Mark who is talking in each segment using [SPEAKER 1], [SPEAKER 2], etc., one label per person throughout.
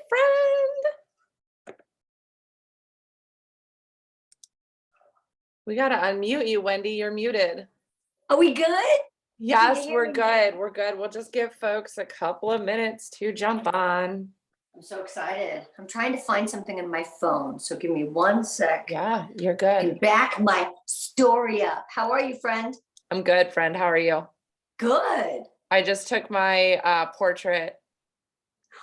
[SPEAKER 1] friend. We got to unmute you, Wendy. You're muted.
[SPEAKER 2] Are we good?
[SPEAKER 1] Yes, we're good. We're good. We'll just give folks a couple of minutes to jump on.
[SPEAKER 2] I'm so excited. I'm trying to find something in my phone. So give me 1 sec.
[SPEAKER 1] Yeah, you're good.
[SPEAKER 2] And back my story up. How are you, friend?
[SPEAKER 1] I'm good, friend. How are you?
[SPEAKER 2] Good.
[SPEAKER 1] I just took my portrait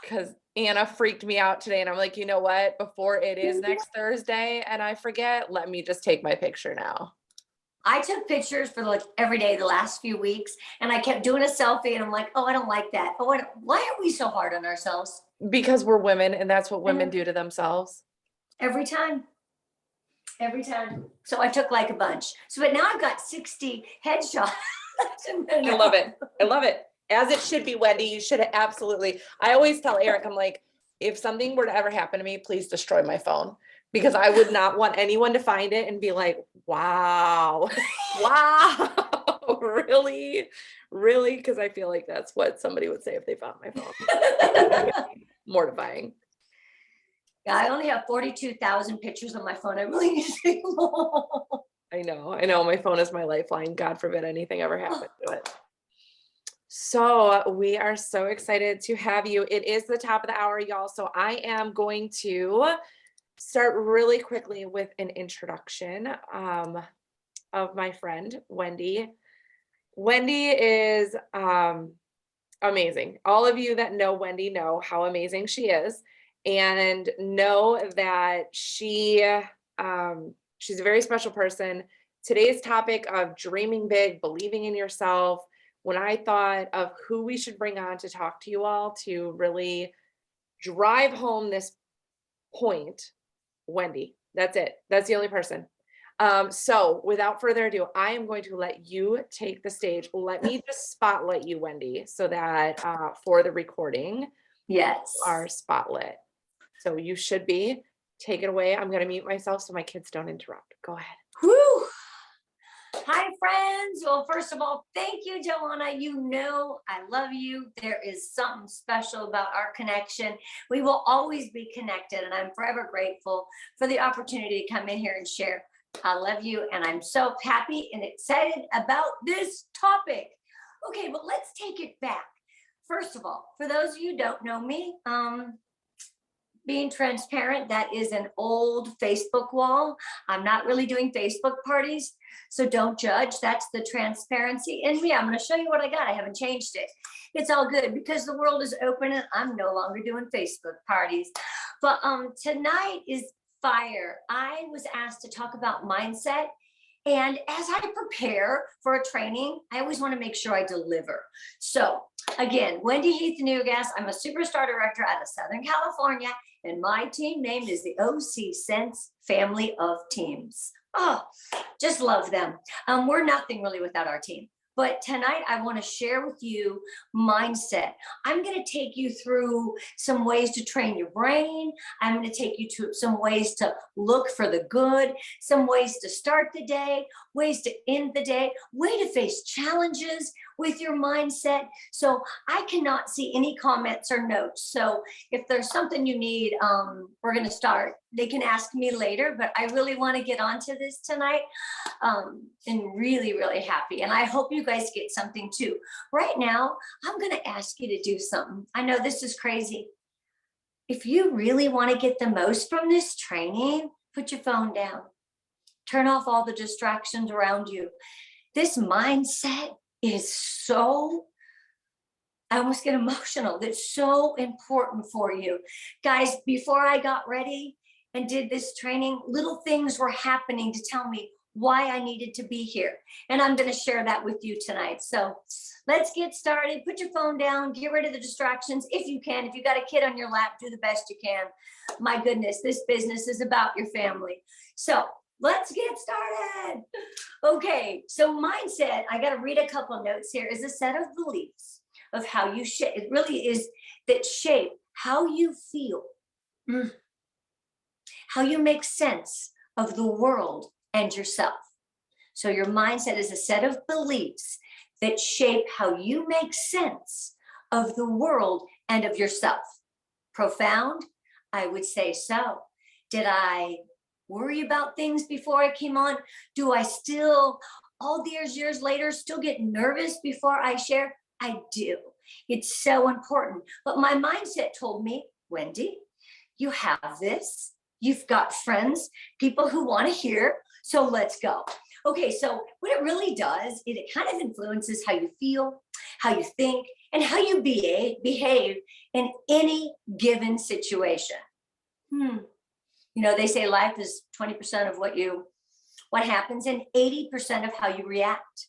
[SPEAKER 1] because Anna freaked me out today. And I'm like, you know what? Before it is next Thursday and I forget, let me just take my picture now.
[SPEAKER 2] I took pictures for like every day the last few weeks, and I kept doing a selfie, and I'm like, oh, I don't like that. Oh, why are we so hard on ourselves?
[SPEAKER 1] Because we're women, and that's what women do to themselves.
[SPEAKER 2] Every time. So I took like a bunch. So, but now I've got 60 headshots.
[SPEAKER 1] I love it. I love it. As it should be, Wendy. You should absolutely. I always tell Eric, I'm like, if something were to ever happen to me, please destroy my phone. Because I would not want anyone to find it and be like, wow, really? Because I feel like that's what somebody would say if they found my phone. Mortifying.
[SPEAKER 2] Yeah, I only have 42,000 pictures on my phone. I really need to take more.
[SPEAKER 1] I know. My phone is my lifeline. God forbid anything ever happened to it. So we are so excited to have you. It is the top of the hour, y'all. So I am going to start really quickly with an introduction of my friend, Wendy. Wendy is amazing. All of you that know Wendy know how amazing she is and know that she's a very special person. Today's topic of dreaming big, believing in yourself, when I thought of who we should bring on to talk to you all to really drive home this point, Wendy. That's it. That's the only person. So without further ado, I am going to let you take the stage. Let me just spotlight you, Wendy, so that for the recording,
[SPEAKER 2] yes,
[SPEAKER 1] you are spotlit. So you should be. Take it away. I'm going to mute myself so my kids don't interrupt. Go ahead.
[SPEAKER 2] Whew. Hi, friends. Well, first of all, thank you, Johanna. You know I love you. There is something special about our connection. We will always be connected, and I'm forever grateful for the opportunity to come in here and share. I love you, and I'm so happy and excited about this topic. Okay, but let's take it back. First of all, for those of you who don't know me, being transparent, that is an old Facebook wall. I'm not really doing Facebook parties, so don't judge. That's the transparency in me. I'm going to show you what I got. I haven't changed it. It's all good because the world is open and I'm no longer doing Facebook parties. But tonight is fire. I was asked to talk about mindset. And as I prepare for a training, I always want to make sure I deliver. So again, Wendy Heath-Newgass, I'm a superstar director out of Southern California, and my team name is the OC Sense Family of Teams. Oh, just love them. We're nothing really without our team. But tonight I want to share with you mindset. I'm going to take you through some ways to train your brain. I'm going to take you to some ways to look for the good, some ways to start the day, ways to end the day, way to face challenges with your mindset. So I cannot see any comments or notes. So if there's something you need, we're going to start. They can ask me later, but I really want to get onto this tonight and really, really happy. And I hope you guys get something too. Right now, I'm going to ask you to do something. I know this is crazy. If you really want to get the most from this training, put your phone down. Turn off all the distractions around you. This mindset is so, I almost get emotional. It's so important for you. Guys, before I got ready and did this training, little things were happening to tell me why I needed to be here. And I'm going to share that with you tonight. So let's get started. Put your phone down, get rid of the distractions if you can. If you got a kid on your lap, do the best you can. My goodness, this business is about your family. So let's get started. Okay, so mindset, I got to read a couple of notes here, is a set of beliefs of how you shape. It really is that shape how you feel, how you make sense of the world and yourself. So your mindset is a set of beliefs that shape how you make sense of the world and of yourself. Profound? I would say so. Did I worry about things before I came on? Do I still, all these years later, still get nervous before I share? I do. It's so important. But my mindset told me, Wendy, you have this. You've got friends, people who want to hear. So let's go. Okay, so what it really does is it kind of influences how you feel, how you think, and how you behave in any given situation. You know, they say life is 20% of what happens and 80% of how you react.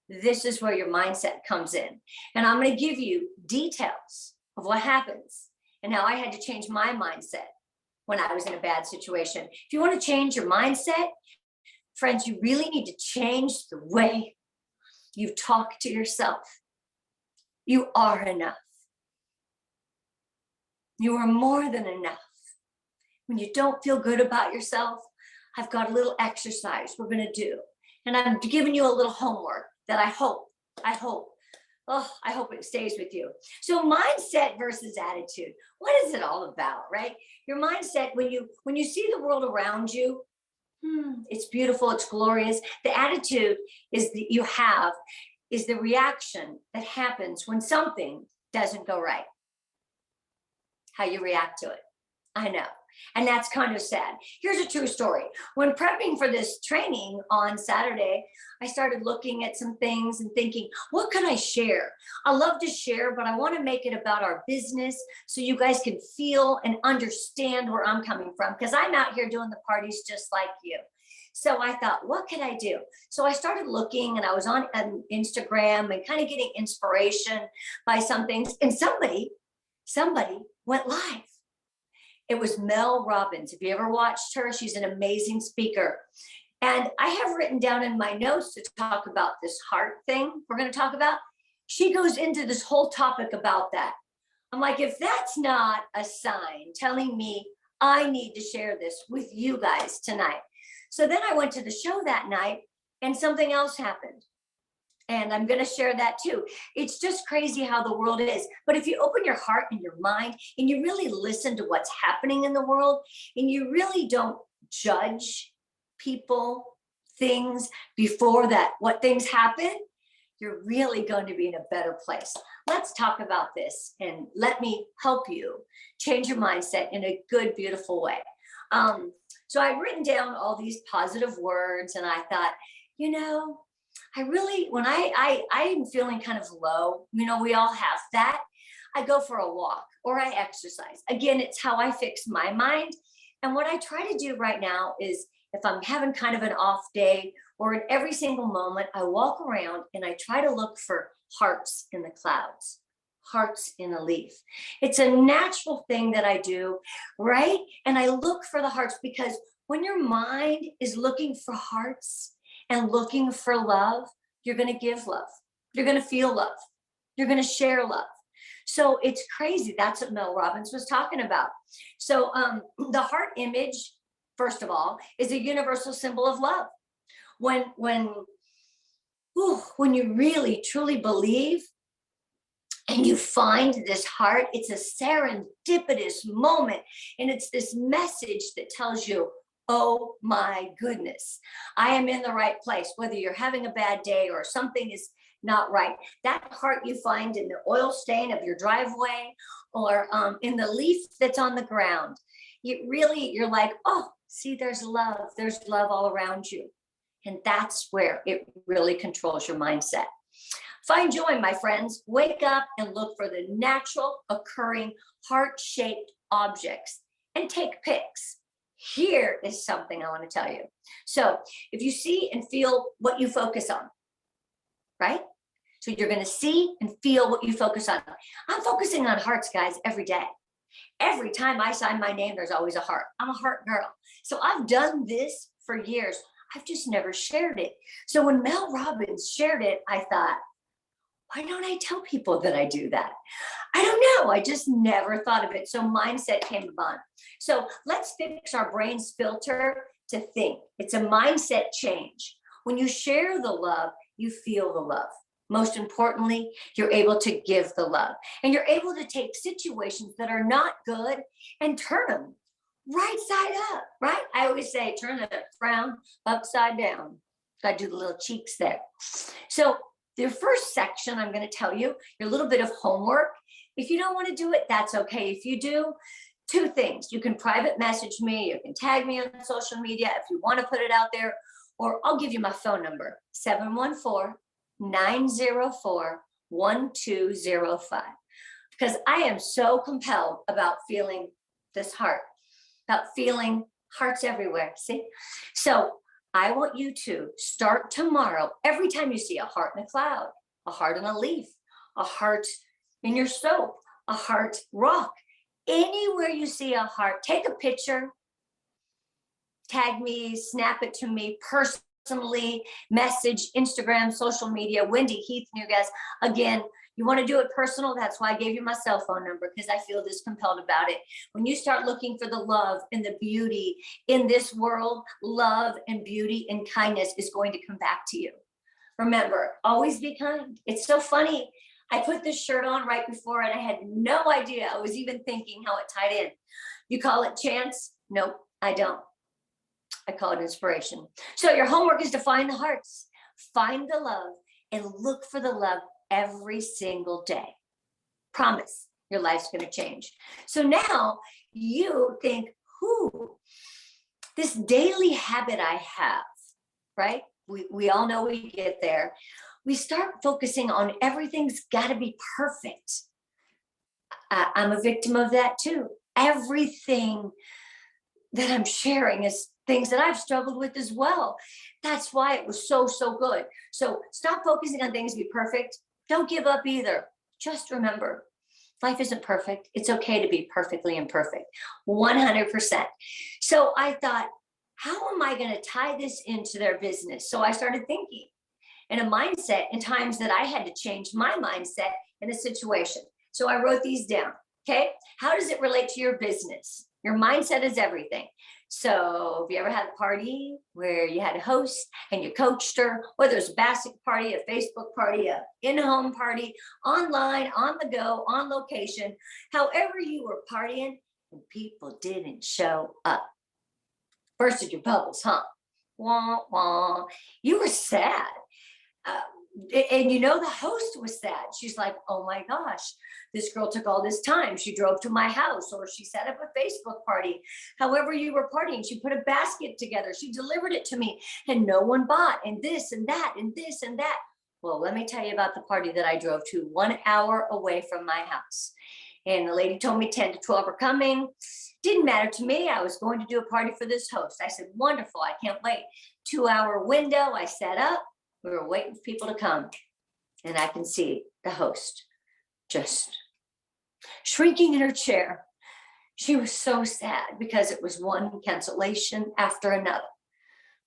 [SPEAKER 2] This is where your mindset comes in. And I'm going to give you details of what happens and how I had to change my mindset when I was in a bad situation. If you want to change your mindset, friends, you really need to change the way you talk to yourself. You are enough. You are more than enough. When you don't feel good about yourself, I've got a little exercise we're going to do. And I'm giving you a little homework that I hope it stays with you. So mindset versus attitude. What is it all about, right? Your mindset, when you see the world around you, it's beautiful, it's glorious. The attitude is the reaction that happens when something doesn't go right. How you react to it. I know. And that's kind of sad. Here's a true story. When prepping for this training on Saturday, I started looking at some things and thinking, what can I share? I love to share, but I want to make it about our business so you guys can feel and understand where I'm coming from, because I'm out here doing the parties just like you. So I thought, what can I do? So I started looking, and I was on Instagram and kind of getting inspiration by some things. And somebody went live. It was Mel Robbins. If you ever watched her, she's an amazing speaker. And I have written down in my notes to talk about this heart thing we're going to talk about. She goes into this whole topic about that. I'm like, if that's not a sign telling me I need to share this with you guys tonight. So then I went to the show that night and something else happened. And I'm going to share that too. It's just crazy how the world is. But if you open your heart and your mind and you really listen to what's happening in the world and you really don't judge people, things before what things happen, you're really going to be in a better place. Let's talk about this and let me help you change your mindset in a good, beautiful way. So I've written down all these positive words and I thought, I really, when I'm feeling kind of low, we all have that. I go for a walk or I exercise. Again, it's how I fix my mind. And what I try to do right now is if I'm having kind of an off day or in every single moment, I walk around and I try to look for hearts in the clouds, hearts in a leaf. It's a natural thing that I do, right? And I look for the hearts because when your mind is looking for hearts, and looking for love, you're going to give love. You're going to feel love. You're going to share love. So it's crazy. That's what Mel Robbins was talking about. So the heart image, first of all, is a universal symbol of love. When you really, truly believe and you find this heart, it's a serendipitous moment. And it's this message that tells you, oh my goodness, I am in the right place, whether you're having a bad day or something is not right. That heart you find in the oil stain of your driveway or in the leaf that's on the ground. You're like, oh, see, there's love all around you. And that's where it really controls your mindset. Find joy, my friends. Wake up and look for the natural occurring heart-shaped objects and take pics. Here is something I want to tell you. So if you see and feel what you focus on, right? So you're going to see and feel what you focus on. I'm focusing on hearts, guys, every day. Every time I sign my name, there's always a heart. I'm a heart girl. So I've done this for years. I've just never shared it. So when Mel Robbins shared it, I thought, why don't I tell people that I do that? I don't know. I just never thought of it. So mindset came upon. So let's fix our brain's filter to think. It's a mindset change. When you share the love, you feel the love. Most importantly, you're able to give the love, and you're able to take situations that are not good and turn them right side up, right? I always say, turn the frown upside down. Got to do the little cheeks there. So the first section, I'm going to tell you, your little bit of homework. If you don't want to do it, that's okay. If you do, two things. You can private message me. You can tag me on social media if you want to put it out there, or I'll give you my phone number, 714-904-1205. Because I am so compelled about feeling this heart, about feeling hearts everywhere. See? So I want you to start tomorrow. Every time you see a heart in a cloud, a heart in a leaf, a heart in your soap, a heart rock, anywhere you see a heart, take a picture, tag me, snap it to me personally, message, Instagram, social media, Wendy Heath-Newgass. Again, you want to do it personal. That's why I gave you my cell phone number, because I feel this compelled about it. When you start looking for the love and the beauty in this world, love and beauty and kindness is going to come back to you. Remember, always be kind. It's so funny. I put this shirt on right before and I had no idea. I was even thinking how it tied in. You call it chance? Nope, I don't. I call it inspiration. So your homework is to find the hearts, find the love, and look for the love every single day. Promise your life's going to change. So now you think, this daily habit I have, right? We all know we get there. We start focusing on everything's got to be perfect. I'm a victim of that too. Everything that I'm sharing is things that I've struggled with as well. That's why it was so good. So stop focusing on things to be perfect. Don't give up either. Just remember, life isn't perfect. It's okay to be perfectly imperfect, 100%. So I thought, how am I going to tie this into their business? So I started thinking in a mindset in times that I had to change my mindset in a situation. So I wrote these down. Okay. How does it relate to your business? Your mindset is everything. So if you ever had a party where you had a host and you coached her, whether it's a basket party, a Facebook party, a in-home party, online, on the go, on location, however you were partying and people didn't show up. Bursted your bubbles, huh? Wah, wah. You were sad. And you know, the host was sad. She's like, oh my gosh, this girl took all this time. She drove to my house, or she set up a Facebook party. However you were partying, she put a basket together. She delivered it to me and no one bought, and this and that and this and that. Well, let me tell you about the party that I drove to 1 hour away from my house. And the lady told me 10 to 12 are coming. Didn't matter to me. I was going to do a party for this host. I said, wonderful. I can't wait. 2-hour window. I set up. We were waiting for people to come. And I can see the host just shrinking in her chair. She was so sad because it was one cancellation after another.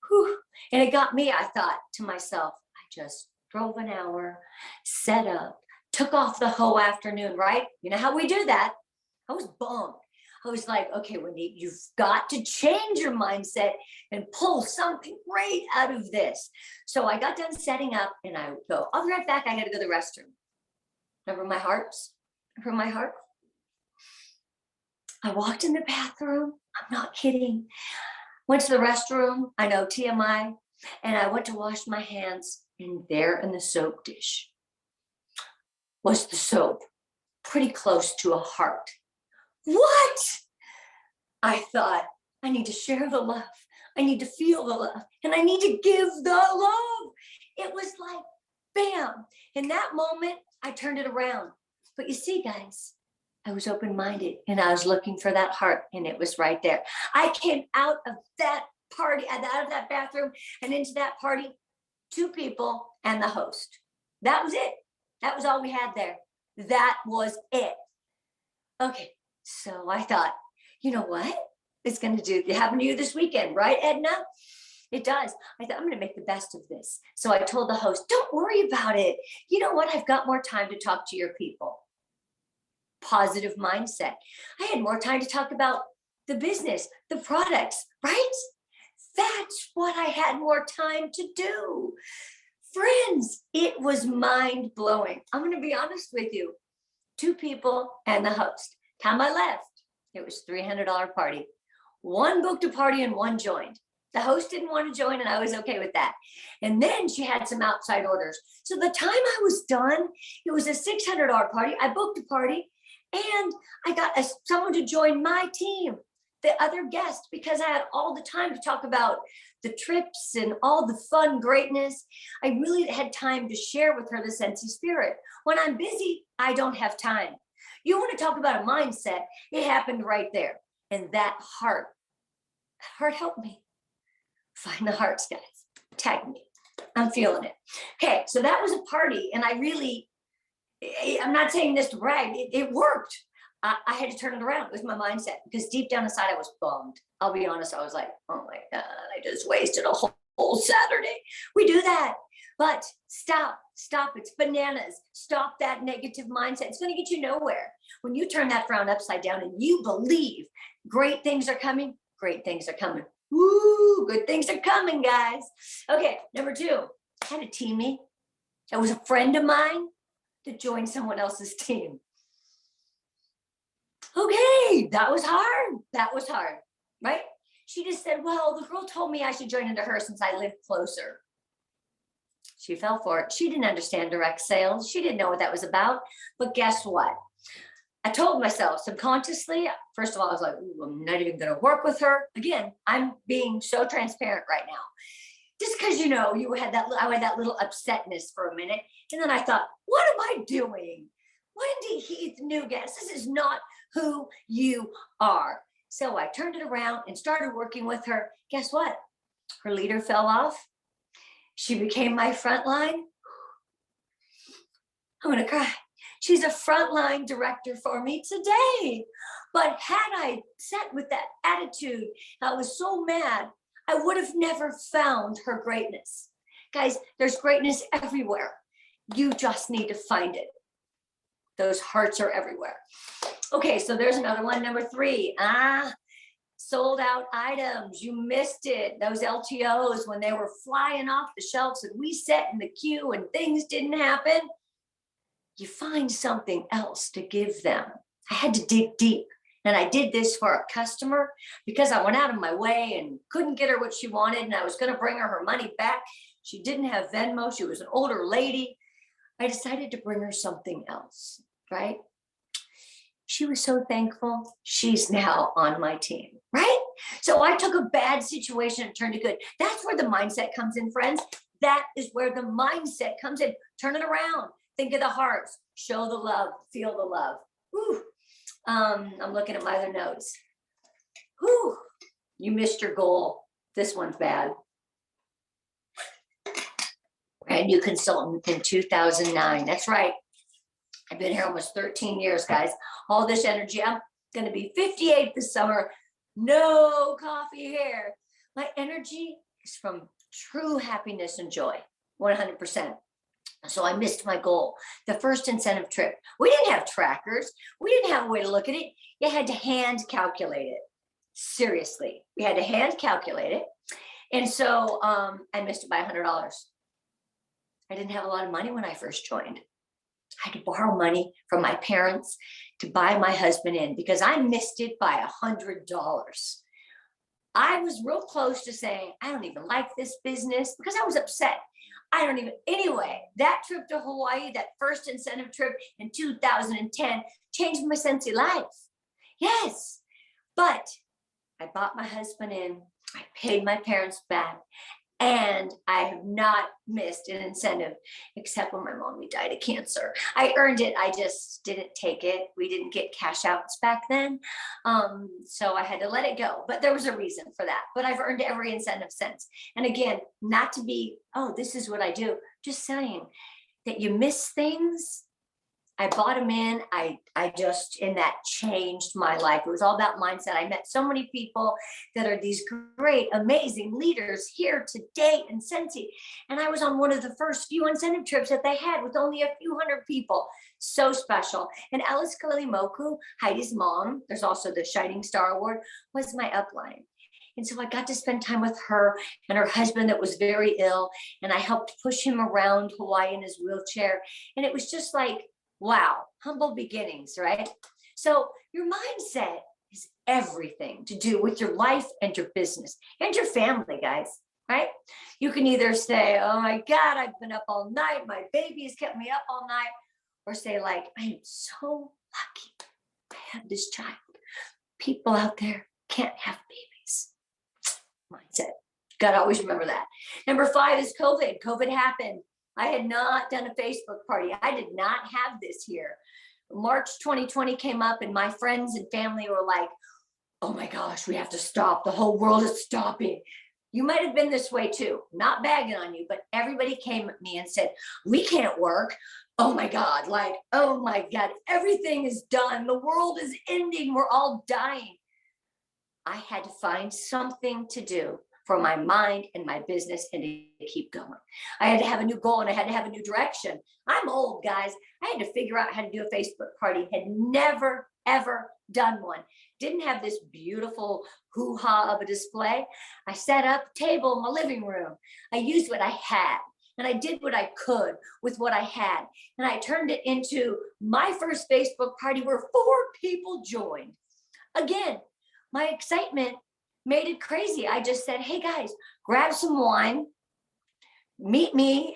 [SPEAKER 2] Whew. And it got me, I thought to myself, I just drove an hour, set up, took off the whole afternoon, right? You know how we do that. I was bummed. I was like, okay, Wendy, you've got to change your mindset and pull something great out of this. So I got done setting up and I go, I'll be right back. I got to go to the restroom. Remember my hearts? Remember my heart? I walked in the bathroom. I'm not kidding. Went to the restroom. I know, TMI. And I went to wash my hands, and there in the soap dish was the soap, pretty close to a heart. What? I thought, I need to share the love. I need to feel the love. And I need to give the love. It was like, bam. In that moment, I turned it around. But you see, guys, I was open-minded and I was looking for that heart, and it was right there. I came out of that party, out of that bathroom and into that party, 2 people and the host. That was it. That was all we had there. That was it. Okay. So I thought, you know what? It's going to do. It happened to you this weekend, right, Edna? It does. I thought, I'm going to make the best of this. So I told the host, don't worry about it. You know what? I've got more time to talk to your people. Positive mindset. I had more time to talk about the business, the products, right? That's what I had more time to do. Friends, it was mind blowing. I'm going to be honest with you. 2 people and the host. Time I left, it was $300 party. 1 booked a party and 1 joined. The host didn't want to join, and I was okay with that. And then she had some outside orders. So the time I was done, it was a $600 party. I booked a party, and I got someone to join my team, the other guest, because I had all the time to talk about the trips and all the fun greatness. I really had time to share with her the Scentsy spirit. When I'm busy, I don't have time. You want to talk about a mindset, it happened right there. And that heart helped me find the hearts, guys. Tag me. I'm feeling it. Okay, so that was a party, and I'm not saying this to brag, it worked. I had to turn it around with my mindset, because deep down inside I was bummed. I'll be honest, I was like, oh my God, I just wasted a whole Saturday. We do that. But stop, it's bananas. Stop that negative mindset. It's going to get you nowhere. When you turn that frown upside down and you believe great things are coming, great things are coming. Woo, good things are coming, guys. Okay, number 2, I had a teammate that was a friend of mine to join someone else's team. Okay, that was hard, right? She just said, well, the girl told me I should join into her since I live closer. She fell for it. She didn't understand direct sales. She didn't know what that was about. But guess what? I told myself subconsciously, first of all, I was like, I'm not even going to work with her. Again, I'm being so transparent right now. Just because, I had that little upsetness for a minute. And then I thought, what am I doing? Wendy Heath-Newgass, this is not who you are. So I turned it around and started working with her. Guess what? Her leader fell off. She became my frontline. I'm going to cry. She's a frontline director for me today. But had I sat with that attitude, I was so mad, I would have never found her greatness. Guys, there's greatness everywhere. You just need to find it. Those hearts are everywhere. Okay, so there's another one, number 3. Sold out items. You missed it. Those LTOs, when they were flying off the shelves and we sat in the queue and things didn't happen, you find something else to give them. I had to dig deep. And I did this for a customer because I went out of my way and couldn't get her what she wanted. And I was going to bring her money back. She didn't have Venmo. She was an older lady. I decided to bring her something else, right? She was so thankful. She's now on my team, right? So I took a bad situation and turned it good. That's where the mindset comes in, friends. That is where the mindset comes in. Turn it around. Think of the hearts. Show the love. Feel the love. Whew. I'm looking at my other notes. Whew. You missed your goal. This one's bad. Brand new consultant in 2009. That's right. I've been here almost 13 years, guys. All this energy. I'm going to be 58 this summer. No coffee here. My energy is from true happiness and joy, 100%. So I missed my goal. The first incentive trip. We didn't have trackers. We didn't have a way to look at it. You had to hand calculate it. Seriously. We had to hand calculate it. And so I missed it by $100. I didn't have a lot of money when I first joined. I had to borrow money from my parents to buy my husband in because I missed it by $100. I was real close to saying, I don't even like this business because I was upset. Anyway, that trip to Hawaii, that first incentive trip in 2010 changed my Scentsy life. Yes, but I bought my husband in, I paid my parents back, and I have not missed an incentive except when my mommy died of cancer. I earned it. I just didn't take it. We didn't get cash outs back then. So I had to let it go. But there was a reason for that. But I've earned every incentive since. And again, not to be, oh, this is what I do. Just saying that you miss things. I bought them in. And that changed my life. It was all about mindset. I met so many people that are these great, amazing leaders here today in Scentsy. And I was on one of the first few incentive trips that they had with only a few hundred people. So special. And Alice Kalilimoku, Heidi's mom, there's also the Shining Star Award, was my upline. And so I got to spend time with her and her husband that was very ill. And I helped push him around Hawaii in his wheelchair. And it was just like, wow, humble beginnings, right? So your mindset is everything to do with your life and your business and your family, guys, right? You can either say, oh my God, I've been up all night. My baby has kept me up all night. Or say like, I am so lucky I have this child. People out there can't have babies. Mindset. Got to always remember that. Number 5 is COVID. COVID happened. I had not done a Facebook party. I did not have this here. March 2020 came up and my friends and family were like, oh my gosh, we have to stop. The whole world is stopping. You might have been this way too, not bagging on you, but everybody came at me and said, we can't work. Oh my God, like, oh my God, everything is done. The world is ending. We're all dying. I had to find something to do for my mind and my business and to keep going. I had to have a new goal and I had to have a new direction. I'm old, guys. I had to figure out how to do a Facebook party. Had never, ever done one. Didn't have this beautiful hoo-ha of a display. I set up a table in my living room. I used what I had and I did what I could with what I had. And I turned it into my first Facebook party where 4 people joined. Again, my excitement made it crazy. I just said, hey guys, grab some wine, meet me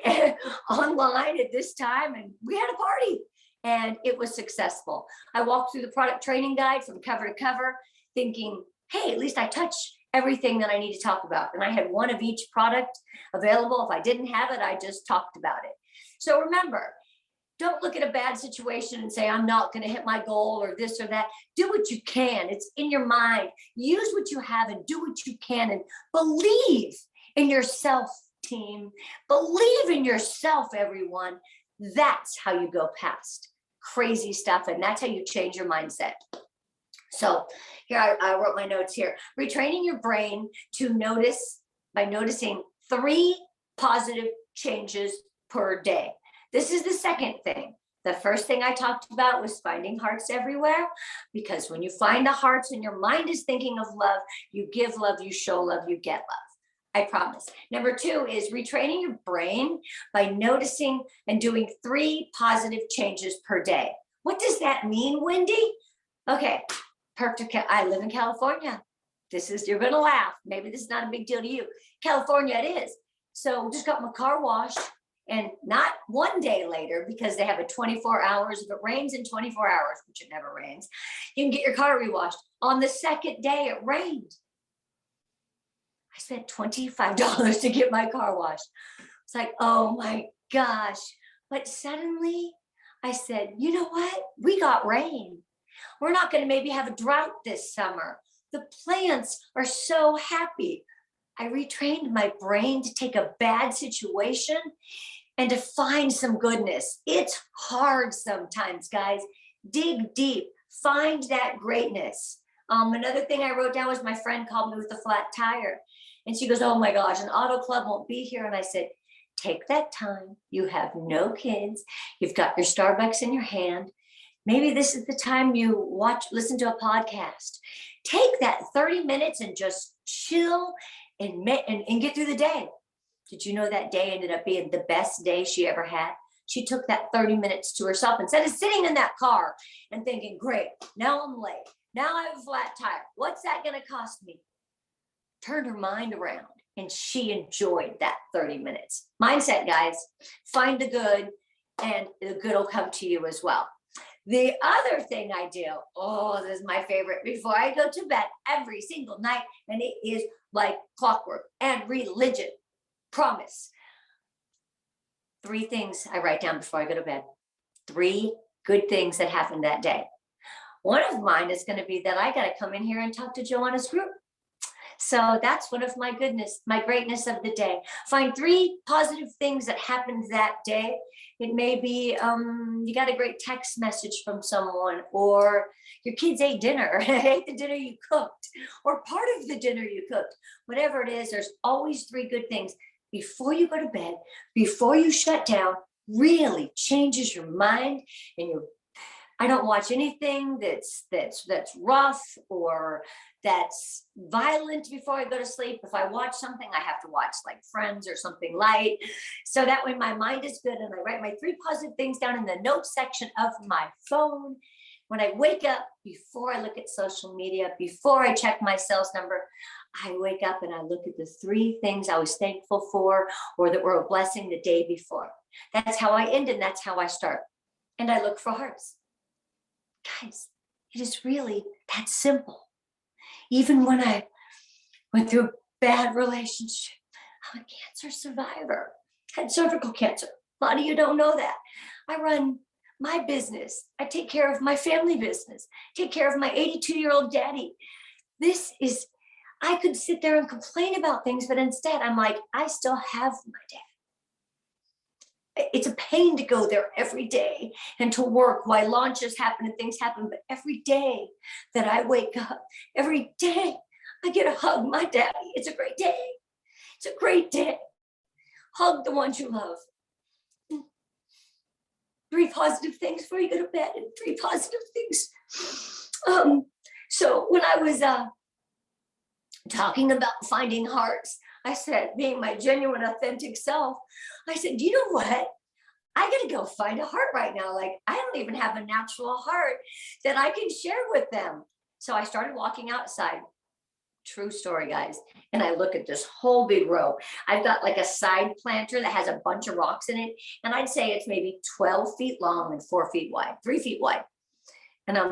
[SPEAKER 2] online at this time. And we had a party and it was successful. I walked through the product training guide from cover to cover thinking, hey, at least I touched everything that I need to talk about. And I had one of each product available. If I didn't have it, I just talked about it. So remember, don't look at a bad situation and say, I'm not going to hit my goal or this or that. Do what you can. It's in your mind. Use what you have and do what you can and believe in yourself, team. Believe in yourself, everyone. That's how you go past crazy stuff. And that's how you change your mindset. So here, I wrote my notes here. Retraining your brain to notice by noticing 3 positive changes per day. This is the second thing. The first thing I talked about was finding hearts everywhere, because when you find the hearts and your mind is thinking of love, you give love, you show love, you get love. I promise. Number 2 is retraining your brain by noticing and doing 3 positive changes per day. What does that mean, Wendy? Okay, I live in California. You're going to laugh. Maybe this is not a big deal to you. California it is. So just got my car washed. And not one day later, because they have a 24 hours, if it rains in 24 hours, which it never rains, you can get your car rewashed. On the second day, it rained. I spent $25 to get my car washed. It's like, oh my gosh. But suddenly I said, you know what? We got rain. We're not going to maybe have a drought this summer. The plants are so happy. I retrained my brain to take a bad situation and to find some goodness. It's hard sometimes, guys. Dig deep, find that greatness. Another thing I wrote down was my friend called me with a flat tire. And she goes, oh my gosh, an auto club won't be here. And I said, take that time. You have no kids. You've got your Starbucks in your hand. Maybe this is the time you listen to a podcast. Take that 30 minutes and just chill and get through the day. Did you know that day ended up being the best day she ever had? She took that 30 minutes to herself instead of sitting in that car and thinking, great, now I'm late. Now I have a flat tire. What's that going to cost me? Turned her mind around and she enjoyed that 30 minutes. Mindset, guys. Find the good and the good will come to you as well. The other thing I do, this is my favorite, before I go to bed every single night, and it is like clockwork and religion. Promise. 3 things I write down before I go to bed. 3 good things that happened that day. One of mine is going to be that I got to come in here and talk to Johanna's group. So that's one of my greatness of the day. Find 3 positive things that happened that day. It may be you got a great text message from someone, or your kids ate dinner, ate the dinner you cooked, or part of the dinner you cooked. Whatever it is, there's always 3 good things. Before you go to bed, before you shut down, really changes your mind and your I don't watch anything that's rough or that's violent before I go to sleep. If I watch something, I have to watch like Friends or something light. So that way my mind is good. And I write my 3 positive things down in the notes section of my phone. When I wake up, before I look at social media, before I check my sales number, I wake up and I look at the 3 things I was thankful for or that were a blessing the day before. That's how I end and that's how I start. And I look for hearts. Guys, it is really that simple. Even when I went through a bad relationship, I'm a cancer survivor. Had cervical cancer. A lot of you don't know that. I run my business. I take care of my family business. Take care of my 82-year-old daddy. I could sit there and complain about things, but instead I'm like, I still have my dad. It's a pain to go there every day and to work while launches happen and things happen. But every day that I wake up, every day I get a hug. My daddy, it's a great day. It's a great day. Hug the ones you love. 3 positive things before you go to bed and 3 positive things. So when I was talking about finding hearts, I said, being my genuine, authentic self, I said, you know what? I got to go find a heart right now. Like, I don't even have a natural heart that I can share with them. So I started walking outside. True story, guys. And I look at this whole big row. I've got like a side planter that has a bunch of rocks in it. And I'd say it's maybe 12 feet long and 4 feet wide, 3 feet wide. And I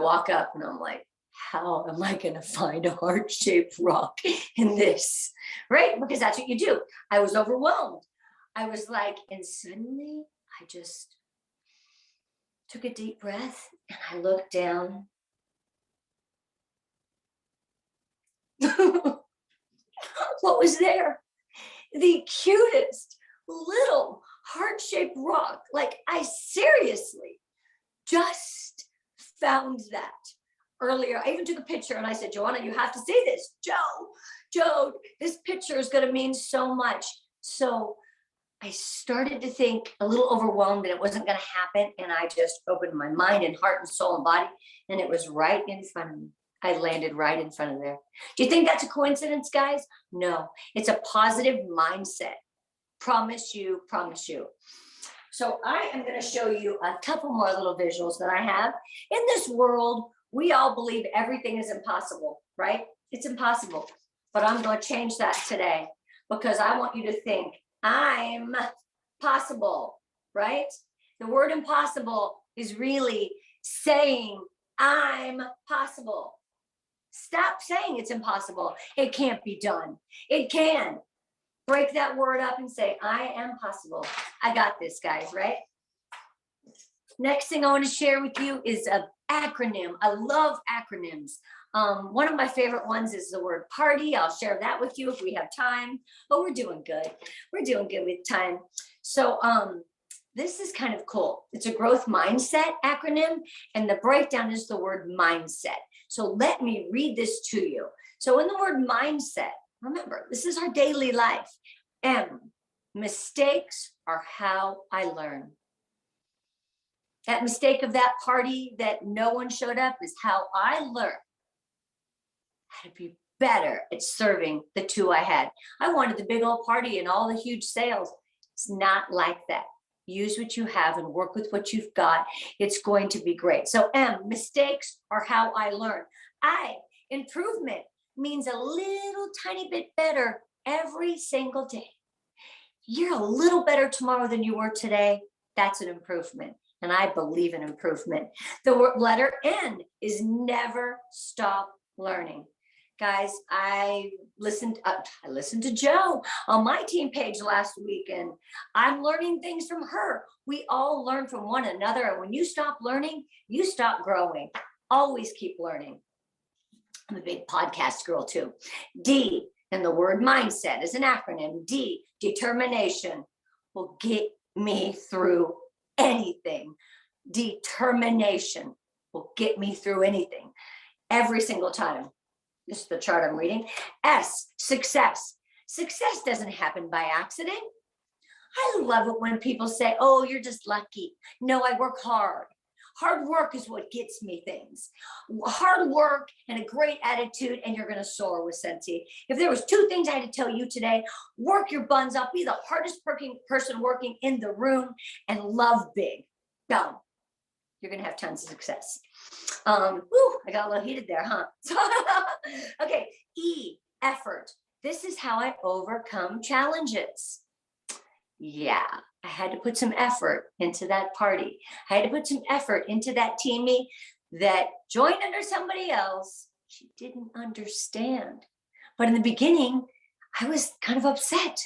[SPEAKER 2] walk up and I'm like, how am I going to find a heart-shaped rock in this? Right? Because that's what you do. I was overwhelmed. I was like, and suddenly I just took a deep breath and I looked down. What was there? The cutest little heart-shaped rock. Like, I seriously just found that earlier. I even took a picture and I said, Johanna, you have to see this. Joe, this picture is going to mean so much. So I started to think a little overwhelmed that it wasn't going to happen. And I just opened my mind and heart and soul and body. And it was right in front of me. I landed right in front of there. Do you think that's a coincidence, guys? No, it's a positive mindset. Promise you. So I am going to show you a couple more little visuals that I have. In this world, we all believe everything is impossible, right? It's impossible. But I'm going to change that today because I want you to think I'm possible, right? The word impossible is really saying I'm possible. Stop saying it's impossible. It can't be done. It can. Break that word up and say, I am possible. I got this, guys, right? Next thing I want to share with you is an acronym. I love acronyms. One of my favorite ones is the word party. I'll share that with you if we have time. But we're doing good. We're doing good with time. So this is kind of cool. It's a growth mindset acronym, and the breakdown is the word mindset. So let me read this to you. So in the word mindset, remember, this is our daily life. M, mistakes are how I learn. That mistake of that party that no one showed up is how I learned how to be better at serving the 2 I had. I wanted the big old party and all the huge sales. It's not like that. Use what you have and work with what you've got. It's going to be great. So M, mistakes are how I learn. I, improvement means a little tiny bit better every single day. You're a little better tomorrow than you were today. That's an improvement. And I believe in improvement. The letter N is never stop learning. Guys, I listened to Joe on my team page last week, and I'm learning things from her. We all learn from one another. And when you stop learning, you stop growing. Always keep learning. I'm a big podcast girl too. D, and the word mindset is an acronym. D, determination, will get me through anything. Determination will get me through anything every single time. This is the chart I'm reading. S, success. Success doesn't happen by accident. I love it when people say, oh, you're just lucky. No, I work hard. Hard work is what gets me things. Hard work and a great attitude, and you're going to soar with Scentsy. If there was 2 things I had to tell you today, work your buns up, be the hardest working person working in the room, and love big. Done. You're going to have tons of success. I got a little heated there, huh? Okay, E, effort. This is how I overcome challenges. Yeah, I had to put some effort into that party. I had to put some effort into that teamie that joined under somebody else. She didn't understand. But in the beginning, I was kind of upset.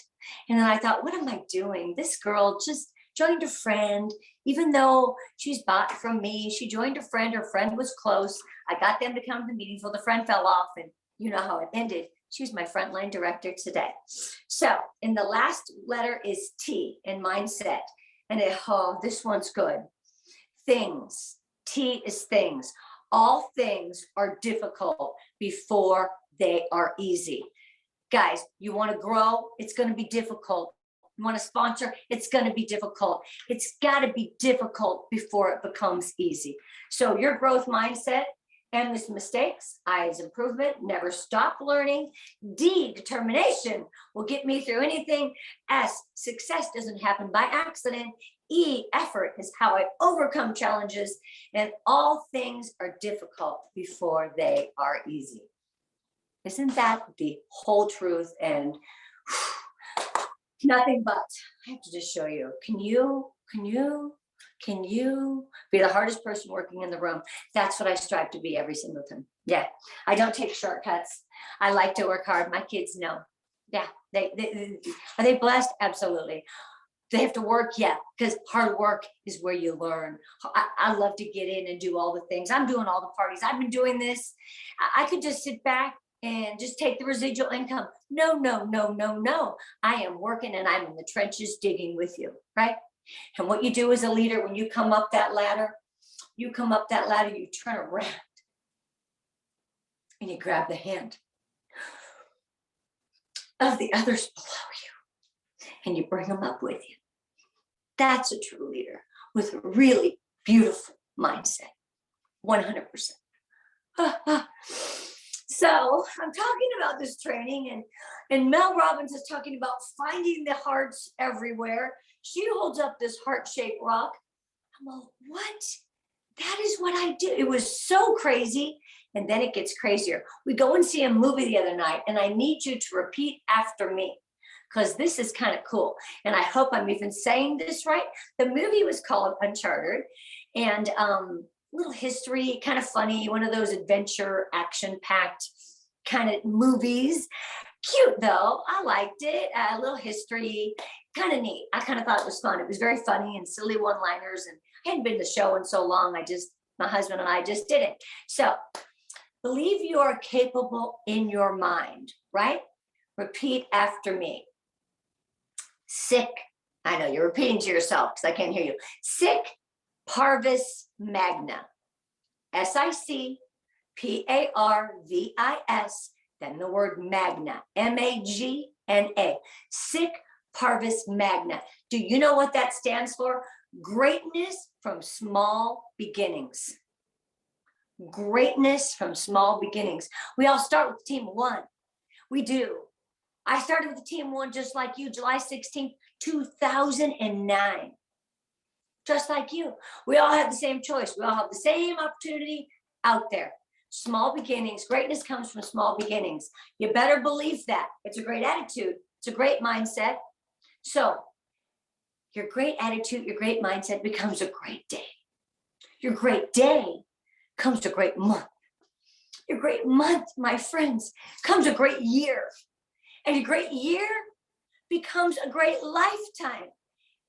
[SPEAKER 2] And then I thought, what am I doing? This girl just joined a friend, even though she's bought from me. She joined a friend. Her friend was close. I got them to come to the meeting, so the friend fell off, and you know how it ended. She's my frontline director today. So, in the last letter is T in mindset. And this one's good. Things. T is things. All things are difficult before they are easy. Guys, you want to grow? It's going to be difficult. You want to sponsor? It's going to be difficult. It's got to be difficult before it becomes easy. So your growth mindset, endless mistakes, I is improvement, never stop learning. D, determination will get me through anything. S, success doesn't happen by accident. E, effort is how I overcome challenges. And all things are difficult before they are easy. Isn't that the whole truth? And nothing but, I have to just show you. Can you be the hardest person working in the room? That's what I strive to be every single time. Yeah, I don't take shortcuts. I like to work hard. My kids know. Yeah, are they blessed? Absolutely. They have to work, yeah, because hard work is where you learn. I love to get in and do all the things. I'm doing all the parties. I've been doing this. I could just sit back and just take the residual income. No. I am working, and I'm in the trenches digging with you, right? And what you do as a leader, when you come up that ladder, you turn around and you grab the hand of the others below you and you bring them up with you. That's a true leader with a really beautiful mindset. 100%. So I'm talking about this training, and Mel Robbins is talking about finding the hearts everywhere. She holds up this heart-shaped rock. I'm like, what? That is what I do. It was so crazy. And then it gets crazier. We go and see a movie the other night, and I need you to repeat after me, because this is kind of cool. And I hope I'm even saying this right. The movie was called Uncharted, and little history, kind of funny, one of those adventure, action-packed kind of movies. Cute though, I liked it. A little history, kind of neat. I kind of thought it was fun. It was very funny and silly one-liners, and I hadn't been to the show in so long. My husband and I just did it. So, believe you are capable in your mind, right? Repeat after me. Sic, I know you're repeating to yourself because I can't hear you. Sic parvis magna. SIC PARVIS, then the word magna, MAGNA. Sic parvis magna. Do you know what that stands for? Greatness from small beginnings. Greatness from small beginnings. We all start with team 1. We do. I started with team 1 just like you, July 16th, 2009. Just like you. We all have the same choice. We all have the same opportunity out there. Small beginnings. Greatness comes from small beginnings. You better believe that. It's a great attitude. It's a great mindset. So your great attitude, your great mindset becomes a great day. Your great day comes a great month. Your great month, my friends, comes a great year. And your great year becomes a great lifetime.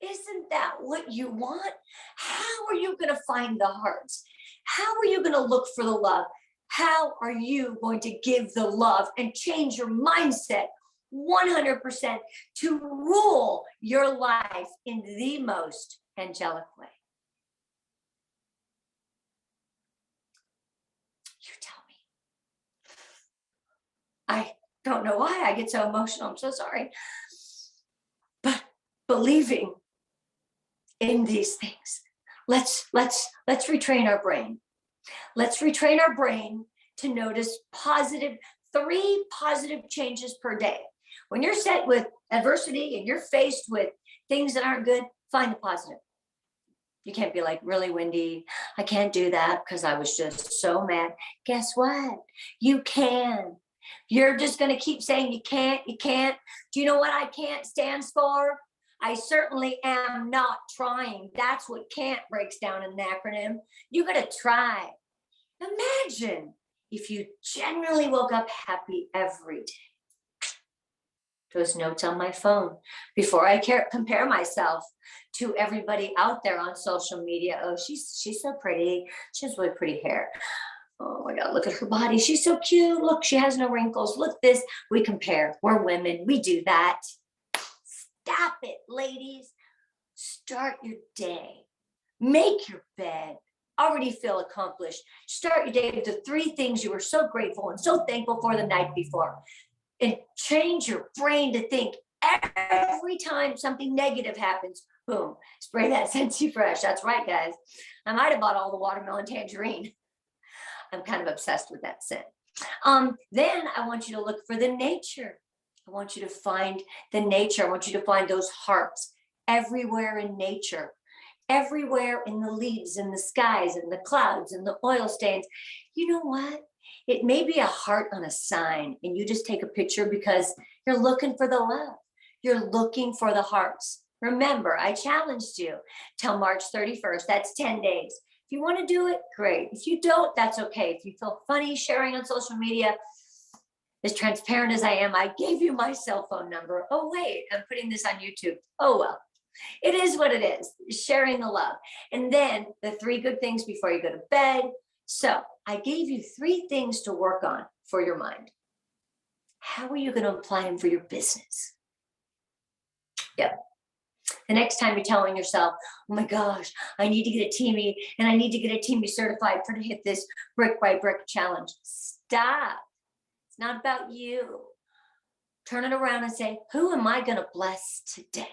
[SPEAKER 2] Isn't that what you want? How are you going to find the hearts? How are you going to look for the love? How are you going to give the love and change your mindset 100% to rule your life in the most angelic way? You tell me. I don't know why I get so emotional. I'm so sorry. But believing in these things, let's retrain our brain. Let's retrain our brain to notice three positive changes per day. When you're set with adversity and you're faced with things that aren't good, find the positive. You can't be like, really, Wendy, I can't do that because I was just so mad. Guess what? You can. You're just going to keep saying you can't. Do you know what I can't stands for? I certainly am not trying. That's what can't breaks down in an acronym. You got to try. Imagine if you genuinely woke up happy every day. Those notes on my phone before I compare myself to everybody out there on social media. Oh, she's so pretty. She has really pretty hair. Oh my God, look at her body. She's so cute. Look, she has no wrinkles. Look this. We compare. We're women. We do that. Stop it, ladies. Start your day. Make your bed. Already feel accomplished. Start your day with the three things you were so grateful and so thankful for the night before. And change your brain to think every time something negative happens, boom, spray that Scentsy Fresh. That's right, guys. I might have bought all the watermelon tangerine. I'm kind of obsessed with that scent. Then I want you to look for the nature. I want you to find the nature. I want you to find those hearts everywhere in nature, everywhere in the leaves, in the skies, in the clouds, in the oil stains. You know what? It may be a heart on a sign and you just take a picture because you're looking for the love. You're looking for the hearts. Remember, I challenged you till March 31st. That's 10 days. If you want to do it, great. If you don't, that's okay. If you feel funny sharing on social media, as transparent as I am, I gave you my cell phone number. Oh, wait, I'm putting this on YouTube. Oh, well, it is what it is. Sharing the love. And then the three good things before you go to bed. So I gave you three things to work on for your mind. How are you going to apply them for your business? Yep. The next time you're telling yourself, oh my gosh, I need to get a teamie and I need to get a teamie certified to hit this brick by brick challenge. Stop. It's not about you. Turn it around and say, who am I going to bless today?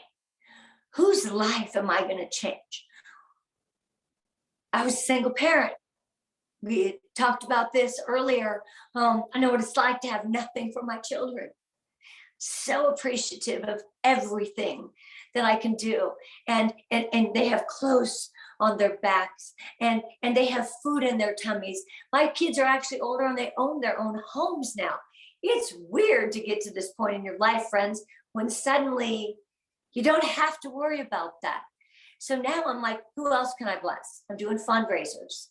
[SPEAKER 2] Whose life am I going to change? I was a single parent. We talked about this earlier. I know what it's like to have nothing for my children. So appreciative of everything that I can do. And they have clothes on their backs and they have food in their tummies. My kids are actually older and they own their own homes now. It's weird to get to this point in your life, friends, when suddenly you don't have to worry about that. So now I'm like, who else can I bless? I'm doing fundraisers.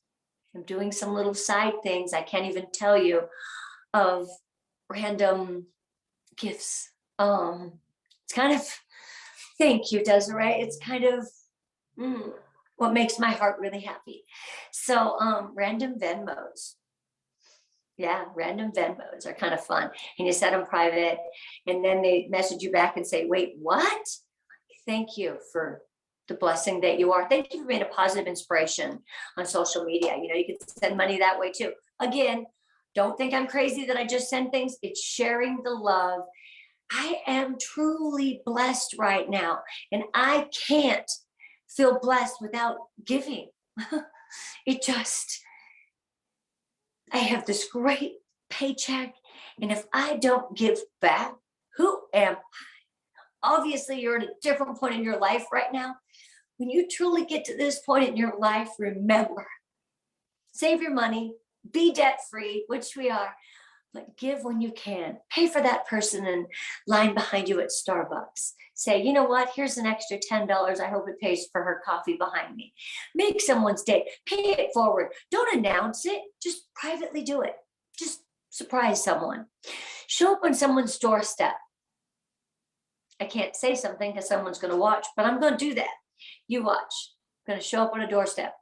[SPEAKER 2] I'm doing some little side things I can't even tell you of random gifts. It's kind of, thank you, Desiree. It's kind of what makes my heart really happy. So random Venmos. Yeah, random Venmos are kind of fun. And you set them private and then they message you back and say, wait, what? Thank you for the blessing that you are. Thank you for being a positive inspiration on social media. You know, you can send money that way too. Again, don't think I'm crazy that I just send things. It's sharing the love. I am truly blessed right now. And I can't feel blessed without giving. I have this great paycheck. And if I don't give back, who am I? Obviously, you're at a different point in your life right now. When you truly get to this point in your life, remember, save your money, be debt-free, which we are, but give when you can. Pay for that person in line behind you at Starbucks. Say, you know what, here's an extra $10. I hope it pays for her coffee behind me. Make someone's day, pay it forward. Don't announce it, just privately do it. Just surprise someone. Show up on someone's doorstep. I can't say something because someone's going to watch, but I'm going to do that. You watch. I'm going to show up on a doorstep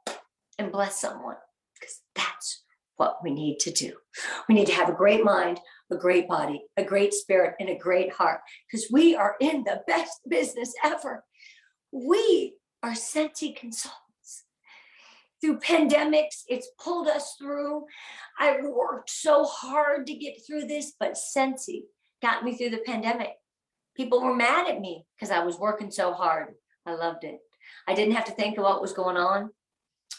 [SPEAKER 2] and bless someone because that's what we need to do. We need to have a great mind, a great body, a great spirit, and a great heart because we are in the best business ever. We are Scentsy consultants. Through pandemics, it's pulled us through. I worked so hard to get through this, but Scentsy got me through the pandemic. People were mad at me because I was working so hard. I loved it. I didn't have to think of what was going on.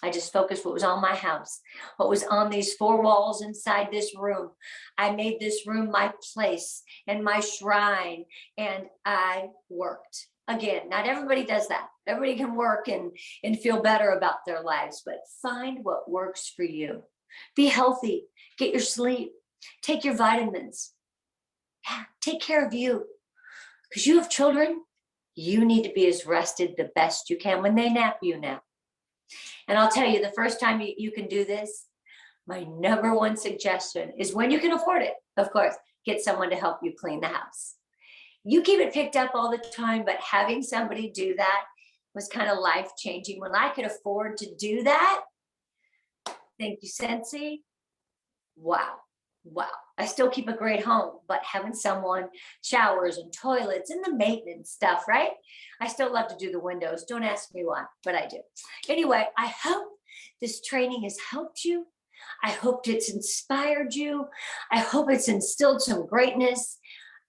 [SPEAKER 2] I just focused what was on my house, what was on these four walls inside this room. I made this room my place and my shrine, and I worked. Again, not everybody does that. Everybody can work and feel better about their lives, but find what works for you. Be healthy, get your sleep, take your vitamins. Yeah, take care of you. Because you have children, you need to be as rested the best you can. When they nap, you nap. And I'll tell you, the first time you can do this, my number one suggestion is, when you can afford it, of course, get someone to help you clean the house. You keep it picked up all the time, but having somebody do that was kind of life-changing. When I could afford to do that, thank you, Sensi. Wow. I still keep a great home, but having someone, showers and toilets and the maintenance stuff, right? I still love to do the windows. Don't ask me why, but I do. Anyway, I hope this training has helped you. I hope it's inspired you. I hope it's instilled some greatness.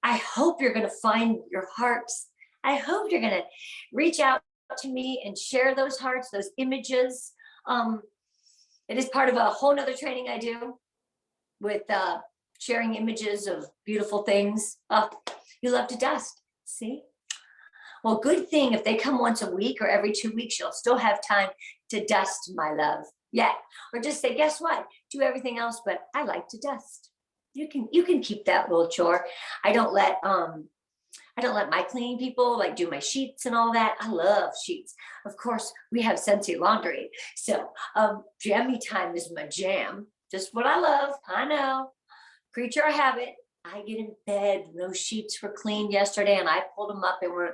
[SPEAKER 2] I hope you're going to find your hearts. I hope you're going to reach out to me and share those hearts, those images. It is part of a whole nother training I do with sharing images of beautiful things. You love to dust, see? Well, good thing if they come once a week or every 2 weeks, you'll still have time to dust, my love. Yeah, or just say, guess what? Do everything else, but I like to dust. You can keep that little chore. I don't let my cleaning people like do my sheets and all that. I love sheets. Of course, we have Scentsy laundry. So jammy time is my jam. Just what I love. I know. Creature of habit. I get in bed. Those sheets were cleaned yesterday and I pulled them up and I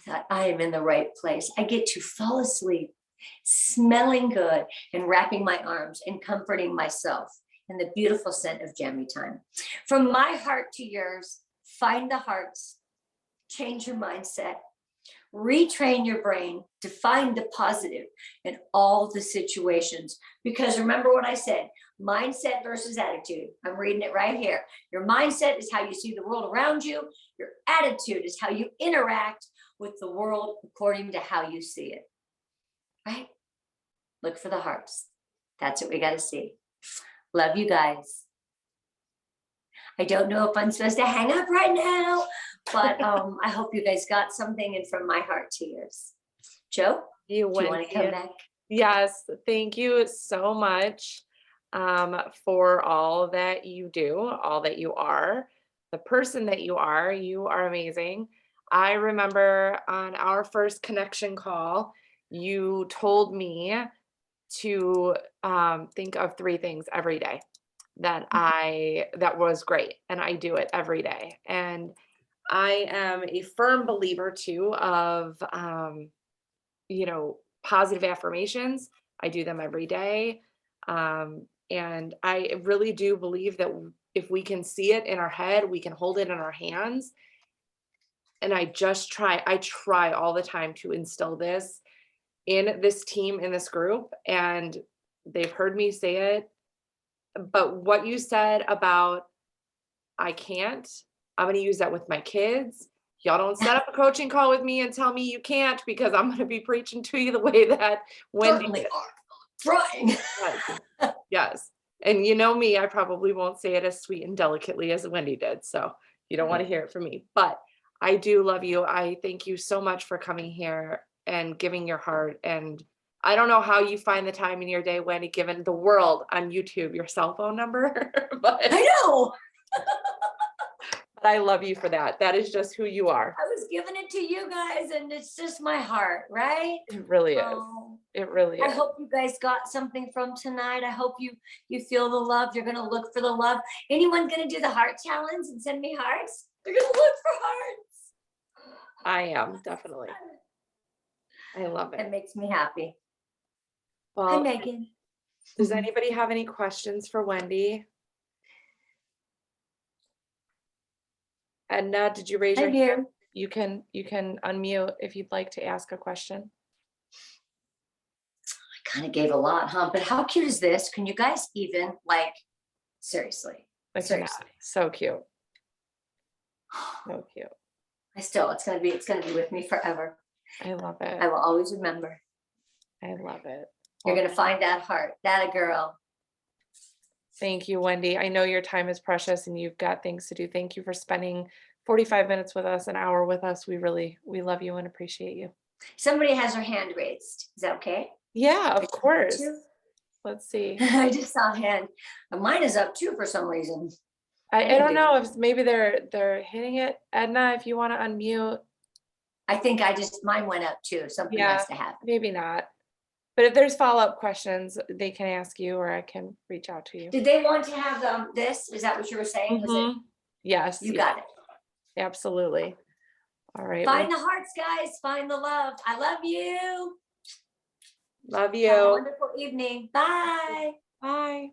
[SPEAKER 2] thought, I am in the right place. I get to fall asleep smelling good and wrapping my arms and comforting myself in the beautiful scent of jammy time. From my heart to yours, find the hearts, change your mindset, retrain your brain to find the positive in all the situations. Because remember what I said, mindset versus attitude. I'm reading it right here. Your mindset is how you see the world around you. Your attitude is how you interact with the world according to how you see it. Right? Look for the hearts. That's what we got to see. Love you guys. I don't know if I'm supposed to hang up right now, but I hope you guys got something, and from my heart to yours. Joe, do you want to come back?
[SPEAKER 1] Yes, thank you so much for all that you do, all that you are, the person that you are. You are amazing. I remember on our first connection call, you told me to think of 3 things every day that was great, and I do it every day. And I am a firm believer too of positive affirmations. I do them every day. And I really do believe that if we can see it in our head, we can hold it in our hands. And I try all the time to instill this in this team, in this group, and they've heard me say it. But what you said about I'm going to use that with my kids. Y'all don't set up a coaching call with me and tell me you can't, because I'm going to be preaching to you the way that Wendy
[SPEAKER 2] certainly are trying.
[SPEAKER 1] Yes. And you know me, I probably won't say it as sweet and delicately as Wendy did. So you don't want to hear it from me, but I do love you. I thank you so much for coming here and giving your heart. And I don't know how you find the time in your day, Wendy, given the world on YouTube, your cell phone number, but
[SPEAKER 2] I know.
[SPEAKER 1] But I love you for that. That is just who you are.
[SPEAKER 2] I was giving it to you guys, and it's just my heart, right?
[SPEAKER 1] It really is. It really is.
[SPEAKER 2] I hope you guys got something from tonight. I hope you feel the love. You're going to look for the love. Anyone going to do the heart challenge and send me hearts? They're going to look for hearts.
[SPEAKER 1] I am, definitely. I love it.
[SPEAKER 2] It makes me happy.
[SPEAKER 1] Well,
[SPEAKER 2] hi, Megan.
[SPEAKER 1] Does anybody have any questions for Wendy? Edna, did you raise your hand? You can unmute if you'd like to ask a question.
[SPEAKER 2] I kind of gave a lot, huh? But how cute is this? Can you guys even, like, seriously? Seriously.
[SPEAKER 1] So cute. So cute.
[SPEAKER 2] It's gonna be with me forever.
[SPEAKER 1] I love it.
[SPEAKER 2] I will always remember.
[SPEAKER 1] I love it.
[SPEAKER 2] You're
[SPEAKER 1] Well,
[SPEAKER 2] going to find that heart, that a girl.
[SPEAKER 1] thank you, Wendy. I know your time is precious and you've got things to do. Thank you for spending 45 minutes with us, an hour with us. We love you and appreciate you.
[SPEAKER 2] Somebody has their hand raised. Is that okay?
[SPEAKER 1] Yeah, of course.
[SPEAKER 2] Too?
[SPEAKER 1] Let's see.
[SPEAKER 2] I just saw a hand. Mine is up too for some reason.
[SPEAKER 1] I don't know if maybe they're hitting it. Edna, if you want to unmute.
[SPEAKER 2] I think mine went up too. Something
[SPEAKER 1] Yeah,
[SPEAKER 2] must have happened.
[SPEAKER 1] maybe not. But if there's follow-up questions, they can ask you or I can reach out to you.
[SPEAKER 2] Did they want to have this? Is that what you were saying? Was it?
[SPEAKER 1] Yes.
[SPEAKER 2] You got it.
[SPEAKER 1] Absolutely. All right.
[SPEAKER 2] Find the hearts, guys. Find the love. I love you.
[SPEAKER 1] Love
[SPEAKER 2] Have a
[SPEAKER 1] you.
[SPEAKER 2] wonderful evening. Bye.
[SPEAKER 1] Bye.